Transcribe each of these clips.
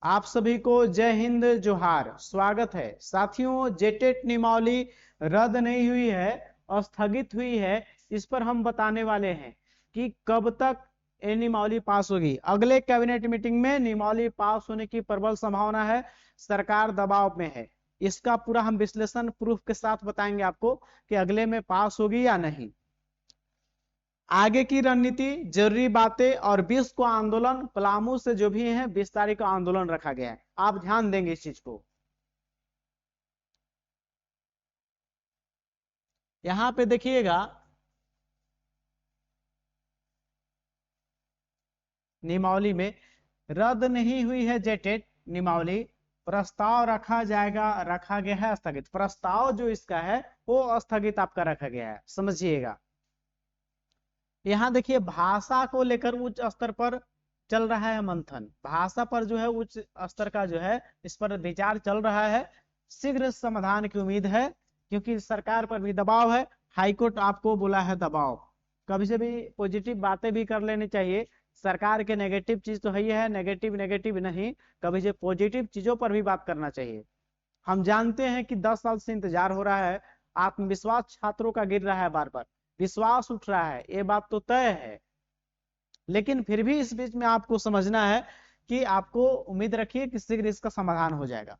आप सभी को जय हिंद जोहार, स्वागत है साथियों। जेटेट नियमावली रद्द नहीं हुई है और स्थगित हुई है। इस पर हम बताने वाले हैं कि कब तक ये नियमावली पास होगी। अगले कैबिनेट मीटिंग में नियमावली पास होने की प्रबल संभावना है, सरकार दबाव में है। इसका पूरा हम विश्लेषण प्रूफ के साथ बताएंगे आपको कि अगले में पास होगी या नहीं। आगे की रणनीति, जरूरी बातें और 20 को आंदोलन, पलामू से जो भी है 20 तारीख को आंदोलन रखा गया है। आप ध्यान देंगे इस चीज को। यहां पे देखिएगा, नियमावली में रद्द नहीं हुई है जेटेट नियमावली, प्रस्ताव रखा गया है स्थगित। प्रस्ताव जो इसका है वो स्थगित आपका रखा गया है, समझिएगा। यहाँ देखिए, भाषा को लेकर उच्च स्तर पर चल रहा है मंथन। भाषा पर जो है उच्च स्तर का जो है इस पर विचार चल रहा है। शीघ्र समाधान की उम्मीद है, क्योंकि सरकार पर भी दबाव है। हाईकोर्ट आपको बोला है दबाव। कभी से भी पॉजिटिव बातें भी कर लेनी चाहिए। सरकार के नेगेटिव चीज तो है ही है, नेगेटिव नेगेटिव नहीं, कभी से पॉजिटिव चीजों पर भी बात करना चाहिए। हम जानते हैं कि 10 साल से इंतजार हो रहा है, आत्मविश्वास छात्रों का गिर रहा है, बार बार विश्वास उठ रहा है, ये बात तो तय है। लेकिन फिर भी इस बीच में आपको समझना है कि आपको उम्मीद रखिए कि शीघ्र इसका समाधान हो जाएगा।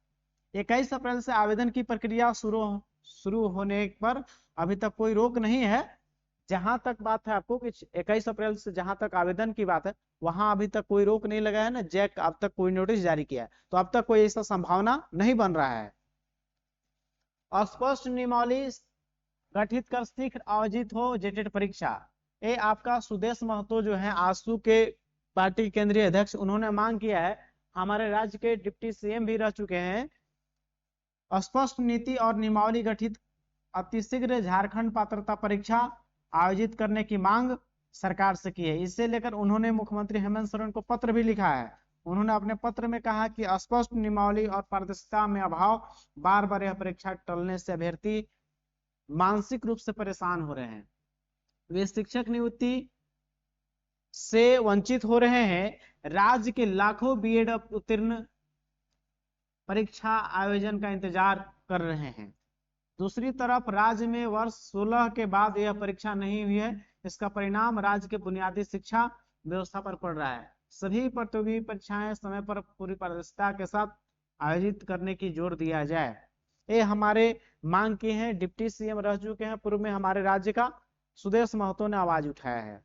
21 अप्रैल से आवेदन की प्रक्रिया शुरू होने पर अभी तक कोई रोक नहीं है। जहां तक बात है आपको कि 21 अप्रैल से जहां तक आवेदन की बात है, वहां अभी तक कोई रोक नहीं लगा है ना। जैक अब तक कोई नोटिस जारी किया है, तो अब तक कोई ऐसा संभावना नहीं बन रहा है। अस्पष्ट नियमावली गठित कर शीघ्र आयोजित हो जेटेट परीक्षा। ये आपका सुदेश महतो जो है आसू के पार्टी केंद्रीय अध्यक्ष, उन्होंने मांग किया है। हमारे राज्य के डिप्टी सीएम भी रह चुके हैं। स्पष्ट नीति और नियमावली गठित अतिशीघ्र झारखंड पात्रता परीक्षा आयोजित करने की मांग सरकार से की है। इससे लेकर उन्होंने मुख्यमंत्री हेमंत सोरेन को पत्र भी लिखा है। उन्होंने अपने पत्र में कहा कि स्पष्ट नियमावली और पारदर्शिता में अभाव, बार बार यह परीक्षा टलने से अभ्यर्थी मानसिक रूप से परेशान हो रहे हैं। वे शिक्षक नियुक्ति से वंचित हो रहे हैं। राज्य के लाखों बीएड उत्तीर्ण परीक्षा आयोजन का इंतजार कर रहे हैं। दूसरी तरफ राज्य में वर्ष 16 के बाद यह परीक्षा नहीं हुई है। इसका परिणाम राज्य के बुनियादी शिक्षा व्यवस्था पर पड़ रहा है। सभी प्रतियोगी परीक्षाएं समय पर पूरी पारदर्शिता के साथ आयोजित करने की जोर दिया जाए। ये हमारे मांग की है। डिप्टी सीएम रह चुके हैं पूर्व में हमारे राज्य का, सुदेश महतो ने आवाज उठाया है।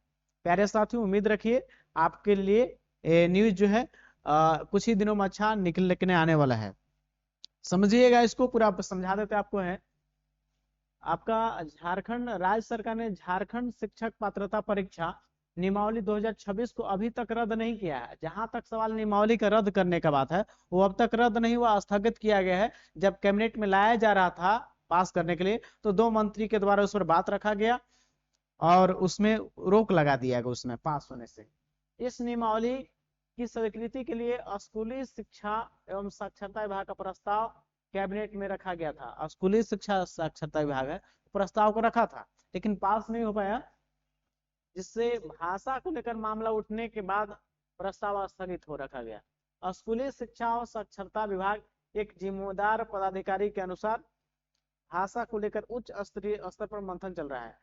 प्यारे साथियों, उम्मीद रखिए आपके लिए न्यूज जो है कुछ ही दिनों में अच्छा निकलने आने वाला है। समझिएगा इसको पूरा, समझा देते आपको है। आपका झारखंड राज्य सरकार ने झारखंड शिक्षक पात्रता परीक्षा नियमावली 2026 को अभी तक रद्द नहीं किया है। जहां तक सवाल नियमावली का रद्द करने का बात है, वो अब तक रद्द नहीं हुआ, स्थगित किया गया है। जब कैबिनेट में लाया जा रहा था पास करने के लिए, तो 2 मंत्री के द्वारा उस पर बात रखा गया और उसमें रोक लगा दिया गया उसमें पास होने से। इस नियमावली की स्वीकृति के लिए स्कूली शिक्षा एवं साक्षरता विभाग का प्रस्ताव कैबिनेट में रखा गया था। स्कूली शिक्षा साक्षरता विभाग है, प्रस्ताव को रखा था, लेकिन पास नहीं हो पाया, जिससे भाषा को लेकर मामला उठने के बाद प्रस्ताव स्थगित हो रखा गया। स्कूली शिक्षा और साक्षरता विभाग एक जिम्मेदार पदाधिकारी के अनुसार भाषा को लेकर उच्च स्तरीय स्तर पर मंथन चल रहा है।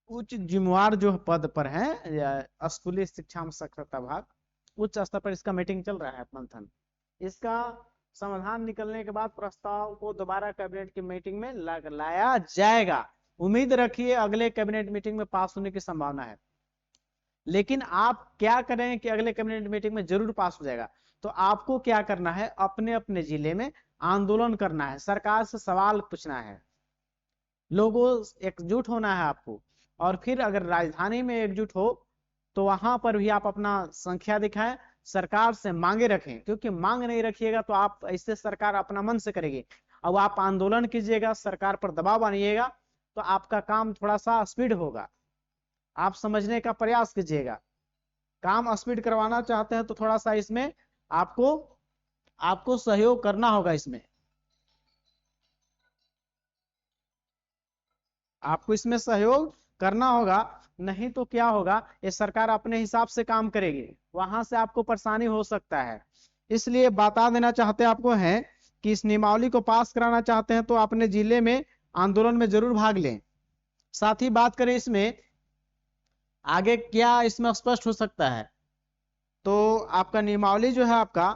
उच्च जिम्मेवार जो पद पर है स्कूली शिक्षा और साक्षरता विभाग, उच्च स्तर पर इसका मीटिंग चल रहा है, मंथन। इसका समाधान निकलने के बाद प्रस्ताव को दोबारा कैबिनेट की मीटिंग में लाया जाएगा। उम्मीद रखिए अगले कैबिनेट मीटिंग में पास होने की संभावना है। लेकिन आप क्या करें कि अगले कैबिनेट मीटिंग में जरूर पास हो जाएगा। तो आपको क्या करना है, अपने अपने जिले में आंदोलन करना है, सरकार से सवाल पूछना है, लोगों एकजुट होना है आपको। और फिर अगर राजधानी में एकजुट हो तो वहां पर भी आप अपना संख्या दिखाएं, सरकार से मांगे रखें, क्योंकि मांग नहीं रखिएगा तो आप ऐसे सरकार अपना मन से करेगी। अब आप आंदोलन कीजिएगा, सरकार पर दबाव बनाइएगा, तो आपका काम थोड़ा सा स्पीड होगा। आप समझने का प्रयास कीजिएगा। काम स्पीड करवाना चाहते हैं तो थोड़ा सा इसमें आपको सहयोग करना होगा। इसमें आपको इसमें सहयोग करना होगा, नहीं तो क्या होगा, ये सरकार अपने हिसाब से काम करेगी, वहां से आपको परेशानी हो सकता है। इसलिए बता देना चाहते आपको है कि इस नियमावली को पास कराना चाहते हैं तो अपने जिले में आंदोलन में जरूर भाग लें। साथ ही बात करें इसमें आगे क्या इसमें स्पष्ट हो सकता है, तो आपका नियमावली जो है आपका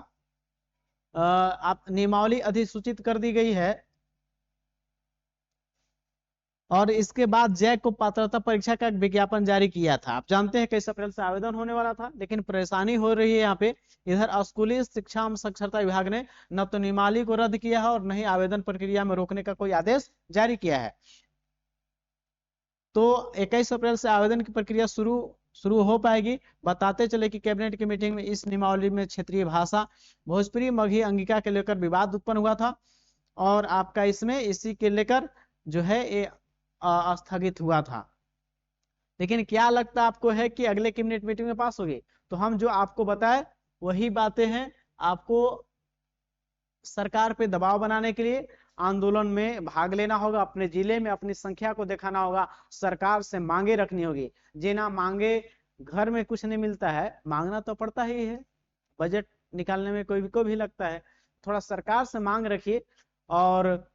आप नियमावली अधिसूचित कर दी गई है और इसके बाद जैक को पात्रता परीक्षा का एक विज्ञापन जारी किया था। आप जानते हैं 21 अप्रैल से आवेदन होने वाला था, लेकिन परेशानी हो रही है यहाँ पे। इधर स्कूली शिक्षा एवं साक्षरता विभाग ने न तो नियमावली को रद्द किया है और न ही आवेदन प्रक्रिया में रोकने का कोई आदेश जारी किया है। तो 21 अप्रैल से आवेदन की प्रक्रिया शुरू हो पाएगी। बताते चले कि कैबिनेट की मीटिंग में इस नियमावली में क्षेत्रीय भाषा भोजपुरी मगही अंगिका के लेकर विवाद उत्पन्न हुआ था और आपका इसमें इसी के लेकर जो है ये स्थगित हुआ था। लेकिन क्या लगता आपको है कि अगले कैबिनेट मीटिंग में पास होगी? तो हम जो आपको बताए वही बातें हैं। आपको सरकार पे दबाव बनाने के लिए आंदोलन में भाग लेना होगा, अपने जिले में अपनी संख्या को दिखाना होगा, सरकार से मांगे रखनी होगी। जे ना मांगे घर में कुछ नहीं मिलता है, मांगना तो पड़ता ही है, बजट निकालने में कोई को भी लगता है। थोड़ा सरकार से मांग रखिए। और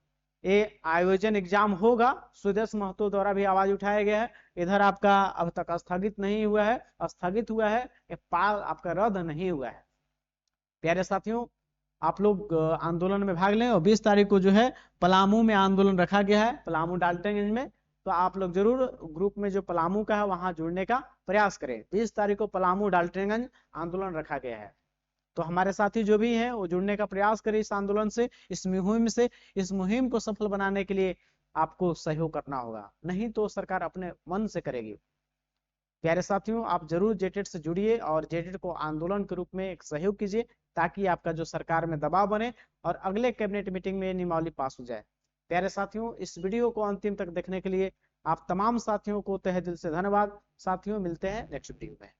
ये आयोजन एग्जाम होगा, सुदेश महतो द्वारा भी आवाज उठाया गया है। इधर आपका अब तक स्थगित नहीं हुआ है, स्थगित हुआ है, पाल आपका रद्द नहीं हुआ है। प्यारे साथियों, आप लोग आंदोलन में भाग लें और 20 तारीख को जो है पलामू में आंदोलन रखा गया है, पलामू डाल्टनगंज में। तो आप लोग जरूर ग्रुप में जो पलामू का है वहां जुड़ने का प्रयास करें। 20 तारीख को पलामू डाल्टनगंज आंदोलन रखा गया है। तो हमारे साथी जो भी हैं वो जुड़ने का प्रयास करें इस आंदोलन से, इस मुहिम से। इस मुहिम को सफल बनाने के लिए आपको सहयोग करना होगा, नहीं तो सरकार अपने मन से करेगी। प्यारे साथियों, आप जरूर जेटेड से जुड़िए और जेटेड को आंदोलन के रूप में एक सहयोग कीजिए, ताकि आपका जो सरकार में दबाव बने और अगले कैबिनेट मीटिंग में नियमावली पास हो जाए। प्यारे साथियों, इस वीडियो को अंतिम तक देखने के लिए आप तमाम साथियों को तहे दिल से धन्यवाद। साथियों, मिलते हैं नेक्स्ट वीडियो में।